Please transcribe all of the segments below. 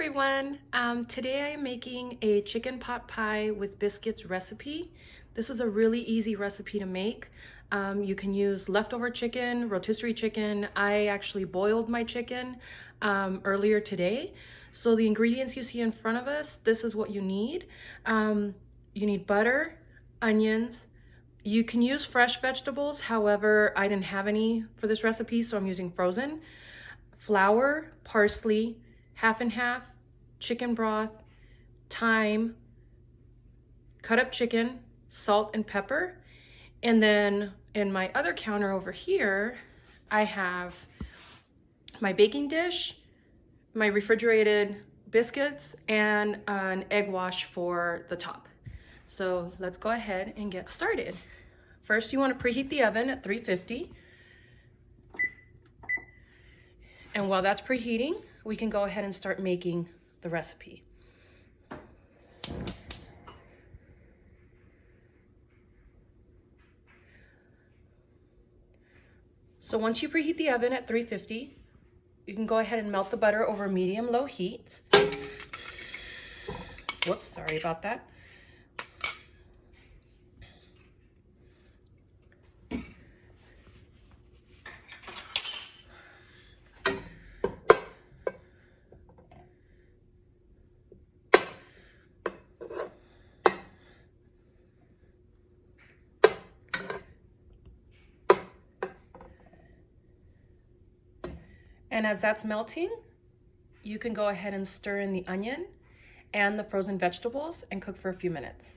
everyone. Today I am making a chicken pot pie with biscuits recipe. This is a really easy recipe to make. You can use leftover chicken, rotisserie chicken. I actually boiled my chicken earlier today. So the ingredients you see in front of us, this is what you need. You need butter, onions. You can use fresh vegetables. However, I didn't have any for this recipe, so I'm using frozen. Flour, parsley, half and half, chicken broth, thyme, cut up chicken, salt and pepper. And then in my other counter over here, I have my baking dish, my refrigerated biscuits, and an egg wash for the top. So let's go ahead and get started. First, you want to preheat the oven at 350. And while that's preheating, we can go ahead and start making the recipe. So once you preheat the oven at 350, you can go ahead and melt the butter over medium-low heat. Whoops, sorry about that. And as that's melting, you can go ahead and stir in the onion and the frozen vegetables and cook for a few minutes.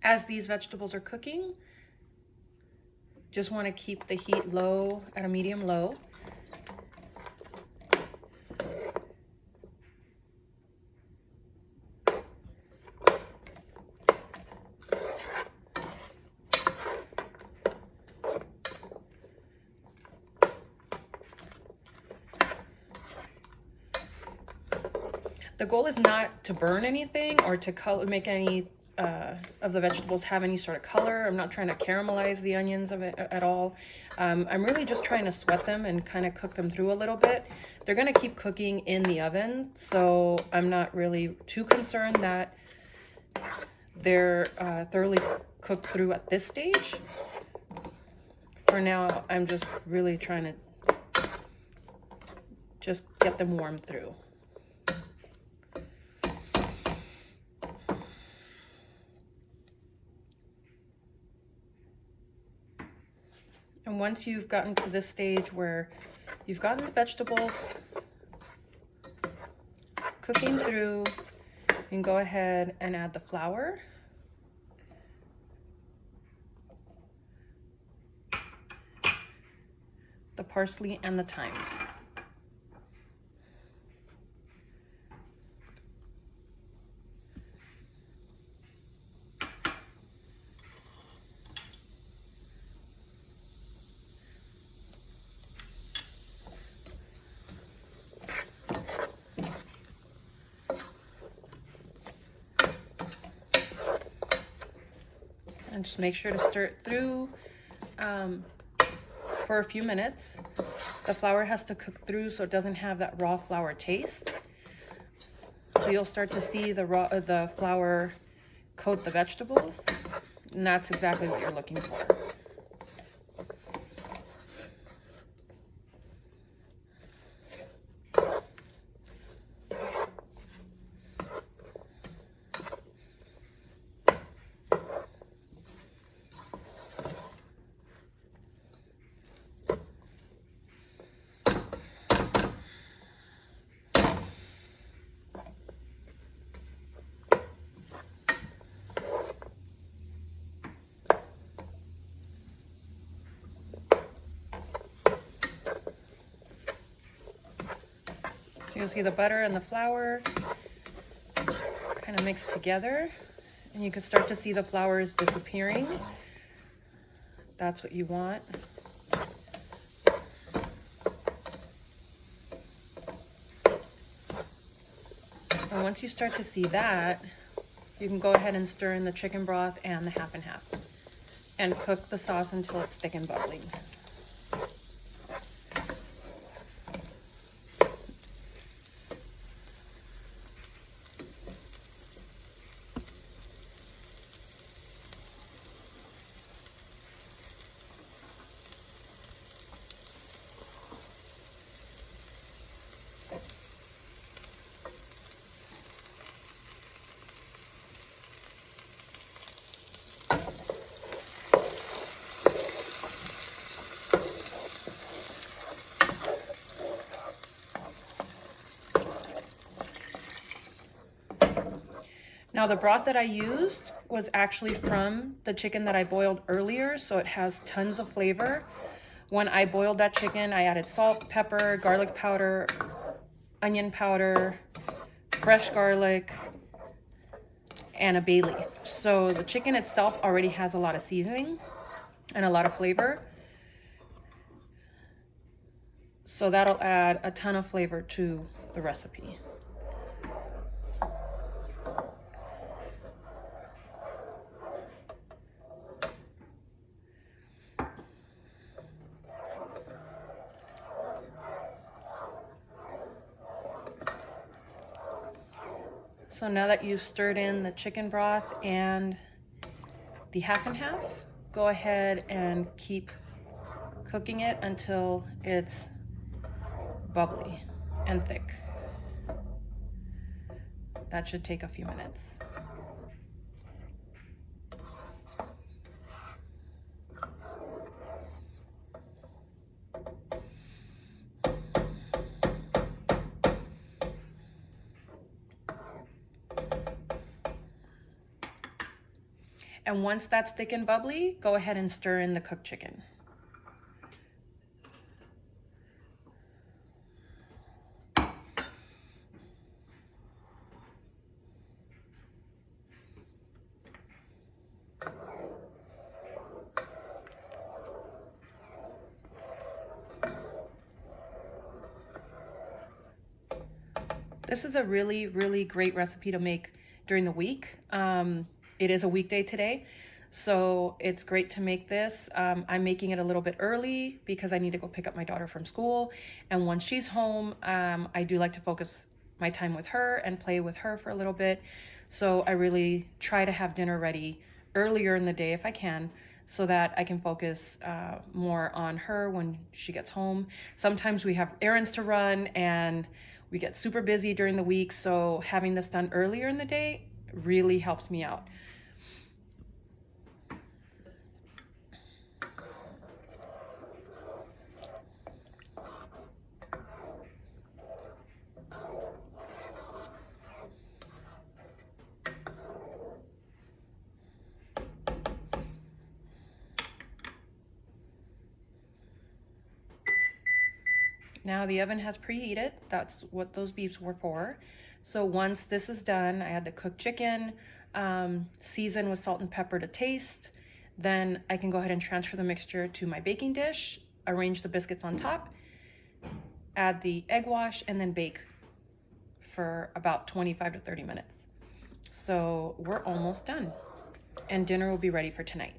As these vegetables are cooking, just want to keep the heat low, at a medium low. The goal is not to burn anything or to make any of the vegetables have any sort of color. I'm not trying to caramelize the onions of it at all. I'm really just trying to sweat them and kind of cook them through a little bit. They're going to keep cooking in the oven, so I'm not really too concerned that they're thoroughly cooked through at this stage. For now, I'm just really trying to just get them warmed through. And once you've gotten to this stage where you've gotten the vegetables cooking through, you can go ahead and add the flour. The parsley and the thyme. And just make sure to stir it through for a few minutes. The flour has to cook through so it doesn't have that raw flour taste. So you'll start to see the flour coat the vegetables, and that's exactly what you're looking for. You'll see the butter and the flour kind of mixed together, and you can start to see the flours disappearing. That's what you want. And once you start to see that, you can go ahead and stir in the chicken broth and the half and half, and cook the sauce until it's thick and bubbly. Now the broth that I used was actually from the chicken that I boiled earlier, so it has tons of flavor. When I boiled that chicken, I added salt, pepper, garlic powder, onion powder, fresh garlic, and a bay leaf. So the chicken itself already has a lot of seasoning and a lot of flavor. So that'll add a ton of flavor to the recipe. So now that you've stirred in the chicken broth and the half and half, go ahead and keep cooking it until it's bubbly and thick. That should take a few minutes. And once that's thick and bubbly, go ahead and stir in the cooked chicken. This is a really, really great recipe to make during the week. It is a weekday today, so it's great to make this. I'm making it a little bit early because I need to go pick up my daughter from school. And once she's home, I do like to focus my time with her and play with her for a little bit. So I really try to have dinner ready earlier in the day if I can, so that I can focus more on her when she gets home. Sometimes we have errands to run and we get super busy during the week, so having this done earlier in the day really helps me out. Now the oven has preheated. That's what those beeps were for. So once this is done, I add the cooked chicken, season with salt and pepper to taste. Then I can go ahead and transfer the mixture to my baking dish, arrange the biscuits on top, add the egg wash, and then bake for about 25 to 30 minutes. So we're almost done, and dinner will be ready for tonight.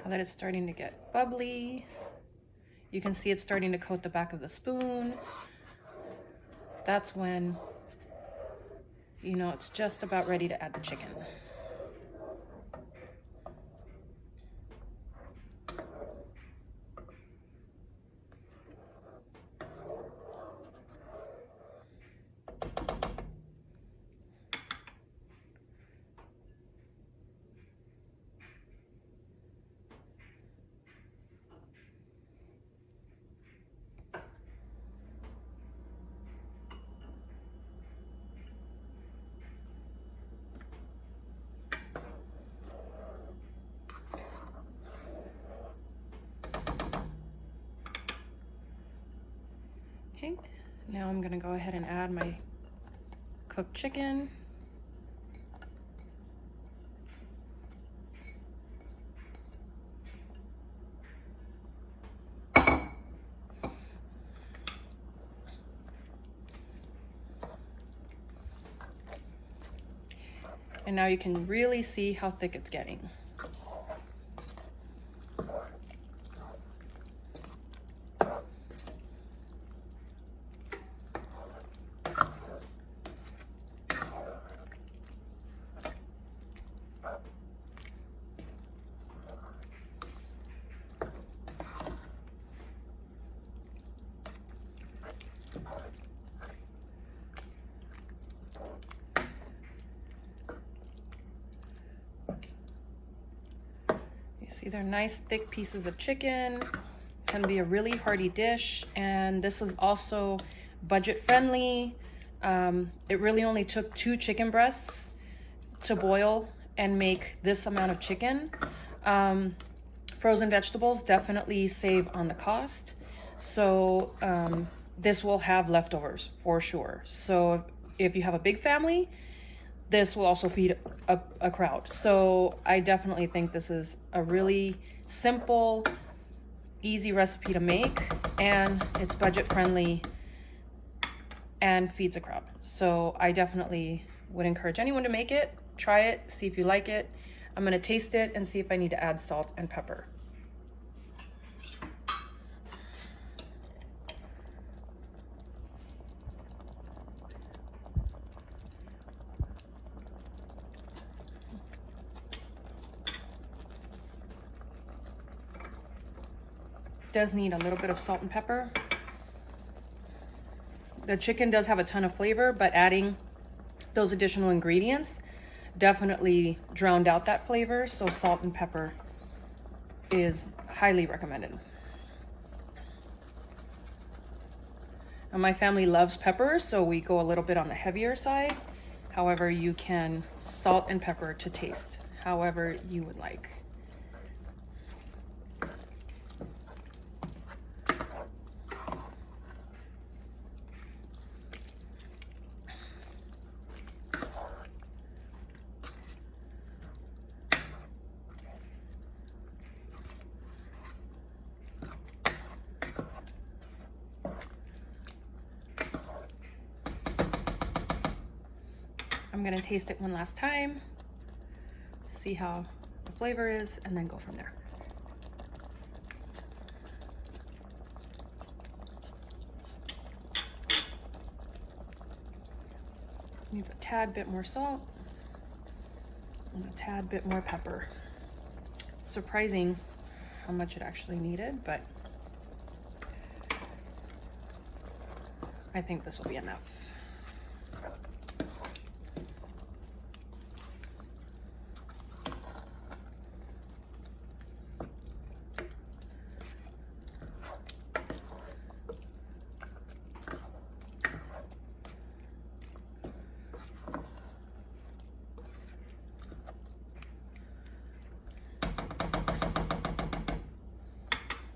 Now that it's starting to get bubbly, you can see it's starting to coat the back of the spoon. That's when you know it's just about ready to add the chicken. Okay, now I'm gonna go ahead and add my cooked chicken. And now you can really see how thick it's getting. See, they're nice thick pieces of chicken. It's gonna be a really hearty dish, and this is also budget friendly. It really only took 2 chicken breasts to boil and make this amount of chicken. Frozen vegetables definitely save on the cost. So this will have leftovers for sure. So if you have a big family, this will also feed a crowd. So I definitely think this is a really simple, easy recipe to make, and it's budget friendly and feeds a crowd. So I definitely would encourage anyone to make it, try it, see if you like it. I'm gonna taste it and see if I need to add salt and pepper. Does need a little bit of salt and pepper. The chicken does have a ton of flavor, but adding those additional ingredients definitely drowned out that flavor. So salt and pepper is highly recommended. And my family loves pepper, so we go a little bit on the heavier side. However, you can salt and pepper to taste however you would like. I'm gonna taste it one last time, see how the flavor is, and then go from there. Needs a tad bit more salt and a tad bit more pepper. Surprising how much it actually needed, but I think this will be enough.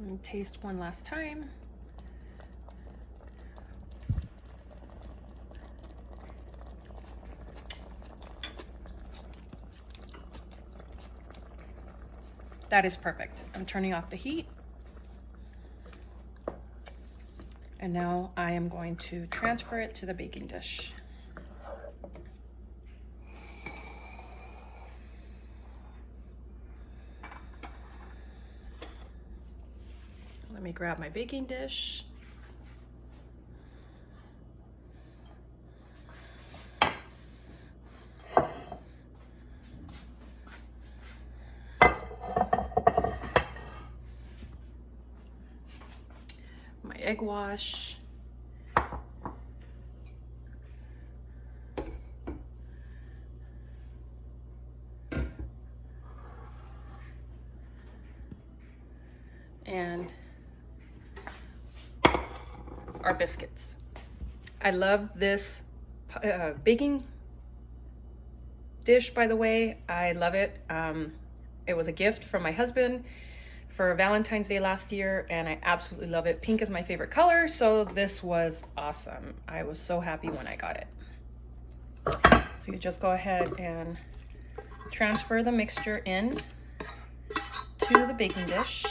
And taste one last time. That is perfect. I'm turning off the heat. And now I am going to transfer it to the baking dish. Let me grab my baking dish. My egg wash. And our biscuits. I love this baking dish, by the way. I love it. It was a gift from my husband for Valentine's Day last year, and I absolutely love it. Pink is my favorite color, so this was awesome. I was so happy when I got it. So you just go ahead and transfer the mixture in to the baking dish.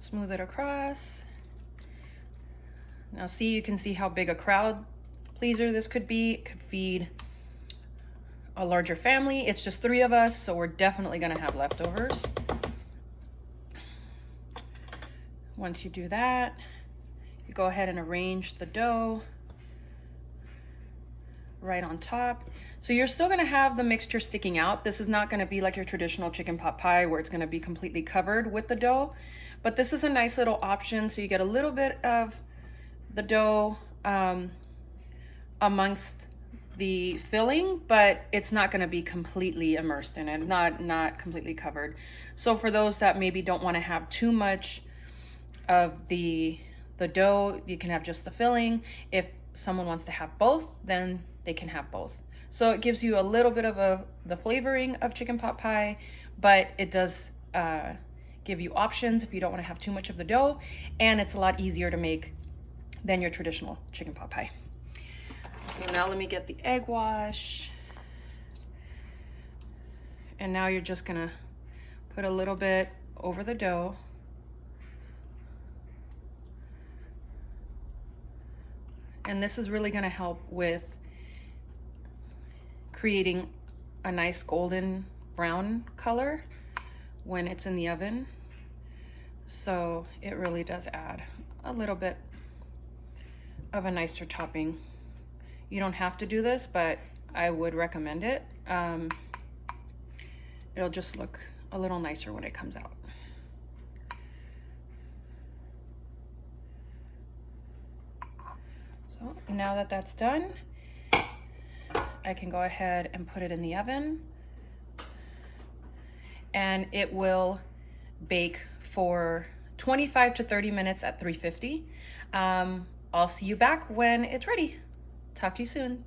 Smooth it across. Now see, you can see how big a crowd pleaser this could be. It could feed a larger family. It's just 3 of us, so we're definitely gonna have leftovers. Once you do that, you go ahead and arrange the dough right on top. So you're still gonna have the mixture sticking out. This is not gonna be like your traditional chicken pot pie where it's gonna be completely covered with the dough, but this is a nice little option. So you get a little bit of the dough amongst the filling, but it's not gonna be completely immersed in it, not completely covered. So for those that maybe don't wanna have too much of the dough, you can have just the filling. If someone wants to have both, then they can have both. So it gives you a little bit of the flavoring of chicken pot pie, but it does give you options if you don't want to have too much of the dough, and it's a lot easier to make than your traditional chicken pot pie. So now let me get the egg wash. And now you're just gonna put a little bit over the dough. And this is really gonna help with creating a nice golden brown color when it's in the oven. So it really does add a little bit of a nicer topping. You don't have to do this, but I would recommend it. It'll just look a little nicer when it comes out. So now that that's done, I can go ahead and put it in the oven, and it will bake for 25 to 30 minutes at 350. I'll see you back when it's ready. Talk to you soon.